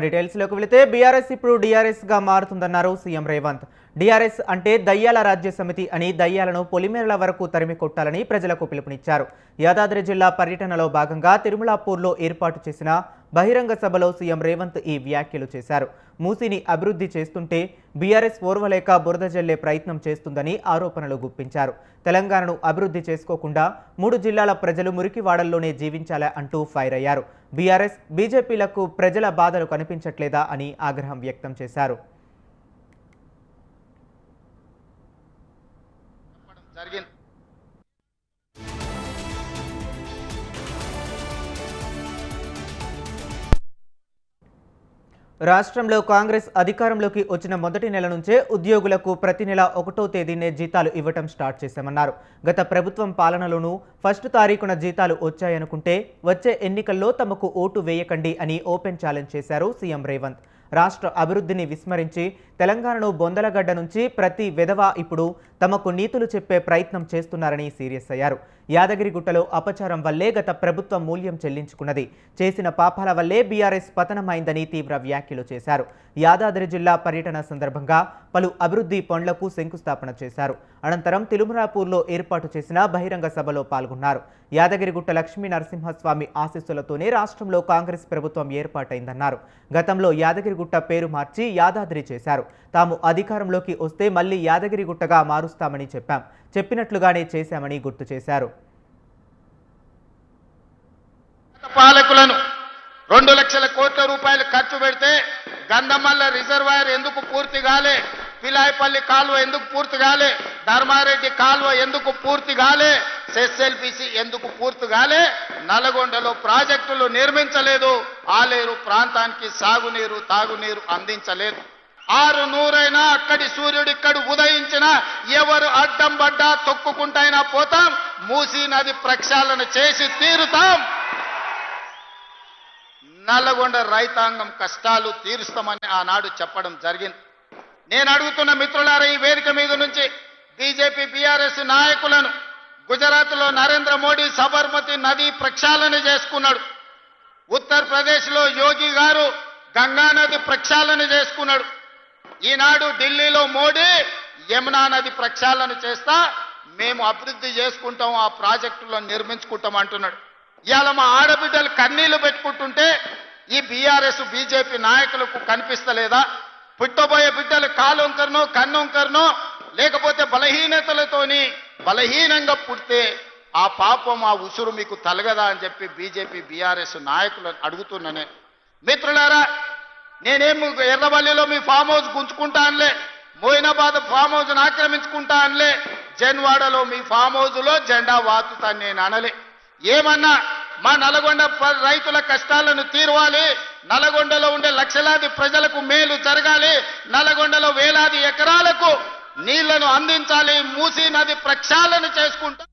డీటెయిల్స్లోకి వెళితే బీఆర్ఎస్ ఇప్పుడు డీఆర్ఎస్ గా మారుతుందన్నారు సీఎం రేవంత్. డీఆర్ఎస్ అంటే దయ్యాల రాజ్య సమితి అని దయ్యాలను పొలిమేరల వరకు తరిమి కొట్టాలని ప్రజలకు పిలుపునిచ్చారు. యాదాద్రి జిల్లా పర్యటనలో భాగంగా తిరుమలాపూర్లో ఏర్పాటు చేసిన బహిరంగ సభలో సీఎం రేవంత్ ఈ వ్యాఖ్యలు చేశారు. మూసీని అభివృద్ధి చేస్తుంటే బీఆర్ఎస్ ఓర్వలేక బురద జల్లే ప్రయత్నం చేస్తుందని ఆరోపణలు గుప్పించారు. తెలంగాణను అభివృద్ధి చేసుకోకుండా 3 జిల్లాల ప్రజలు మురికివాడల్లోనే జీవించాలా అంటూ ఫైర్ అయ్యారు. బీఆర్ఎస్ బీజేపీలకు ప్రజల బాధలు కనిపించట్లేదా అని ఆగ్రహం వ్యక్తం చేశారు. రాష్ట్రంలో కాంగ్రెస్ అధికారంలోకి వచ్చిన మొదటి నెల నుంచే ఉద్యోగులకు ప్రతి నెల 1వ తేదీనే జీతాలు ఇవ్వటం స్టార్ట్ చేశామన్నారు. గత ప్రభుత్వం పాలనలోనూ ఫస్ట్ తారీఖున జీతాలు వచ్చాయనుకుంటే వచ్చే ఎన్నికల్లో తమకు ఓటు వేయకండి అని ఓపెన్ ఛాలెంజ్ చేశారు సీఎం రేవంత్. రాష్ట్ర అభివృద్ధిని విస్మరించి తెలంగాణను బొందలగడ్డ నుంచి ప్రతి వెధవ ఇప్పుడు తమకు నీతులు చెప్పే ప్రయత్నం చేస్తున్నారని సీరియస్ అయ్యారు. యాదగిరిగుట్టలో అపచారం వల్లే గత ప్రభుత్వం మూల్యం చెల్లించుకున్నది. చేసిన పాపాల వల్లే బీఆర్ఎస్ పతనమైందని తీవ్ర వ్యాఖ్యలు చేశారు. యాదాద్రి జిల్లా పర్యటన సందర్భంగా పలు అభివృద్ధి పనులకు శంకుస్థాపన చేశారు. అనంతరం తిరుమలాపూర్లో ఏర్పాటు చేసిన బహిరంగ సభలో పాల్గొన్నారు. యాదగిరిగుట్ట లక్ష్మీ నరసింహస్వామి ఆశీస్సులతోనే రాష్ట్రంలో కాంగ్రెస్ ప్రభుత్వం ఏర్పాటైందన్నారు. గతంలో యాదగిరిగుట్ట పేరు మార్చి యాదాద్రి చేశారు. తాము అధికారంలోకి వస్తే మళ్లీ యాదగిరిగుట్టగా మారుస్తామని చెప్పినట్లుగానే చేశామని గుర్తు చేశారు. పాలకులను 2 లక్షల కోట్ల రూపాయలు ఖర్చు పెడితే గంధమల్ల రిజర్వాయర్ ఎందుకు పూర్తి కాలే, పిలాయపల్లి కాలువ ఎందుకు పూర్తి కాలే, ధర్మారెడ్డి కాలువ ఎందుకు పూర్తి కాలే, ఎస్ఎల్పిసి ఎందుకు పూర్తి కాలే, నల్గొండలో ప్రాజెక్టులు నిర్మించలేదు, ఆలేరు ప్రాంతానికి సాగునీరు తాగునీరు అందించలేదు. 6 నూరైనా అక్కడి సూర్యుడు ఇక్కడ ఉదయించినా ఎవరు అడ్డం పడ్డా తొక్కుకుంటైనా పోతాం, మూసీ నది ప్రక్షాళన చేసి తీరుతాం, నల్లగొండ రైతాంగం కష్టాలు తీరుస్తామని ఆనాడు చెప్పడం జరిగింది. నేను అడుగుతున్న మిత్రులారా, ఈ వేదిక మీద నుంచి బీజేపీ బీఆర్ఎస్ నాయకులను, గుజరాత్లో నరేంద్ర మోడీ సబర్మతి నది ప్రక్షాళన చేసుకున్నాడు, ఉత్తరప్రదేశ్లో యోగి గారు గంగా నది ప్రక్షాళన చేసుకున్నాడు, ఈనాడు ఢిల్లీలో మోడీ యమునా నది ప్రక్షాళన చేస్తా మేము అభివృద్ధి చేసుకుంటాం, ఆ ప్రాజెక్టులను నిర్మించుకుంటాం అంటున్నాడు. ఇవాళ మా ఆడబిడ్డలు కన్నీళ్లు పెట్టుకుంటుంటే ఈ బీఆర్ఎస్ బీజేపీ నాయకులకు కనిపిస్తలేదా? పుట్టబోయే బిడ్డలు కాలొంకరనో కన్నొంకరనో లేకపోతే బలహీనతలతోని బలహీనంగా పుడితే ఆ పాపం ఆ ఉసురు మీకు తలగదా అని చెప్పి బీజేపీ బీఆర్ఎస్ నాయకులను అడుగుతున్నానే. మిత్రులారా, నేనేం ఎర్రవల్లిలో మీ ఫామ్ హౌస్ గుంజుకుంటా అనలే, మోయినాబాద్ ఫామ్ హౌస్ ఆక్రమించుకుంటా అనలే, జన్వాడలో మీ ఫామ్ హౌస్లో జెండా వాతుతాను నేను అనలే. ఏమన్నా మా నల్గొండ రైతుల కష్టాలను తీరవాలి, నల్గొండలో ఉండే లక్షలాది ప్రజలకు మేలు జరగాలి, నల్గొండలో వేలాది ఎకరాలకు నీళ్లను అందించాలి, మూసీ నది ప్రక్షాళన చేసుకుంటా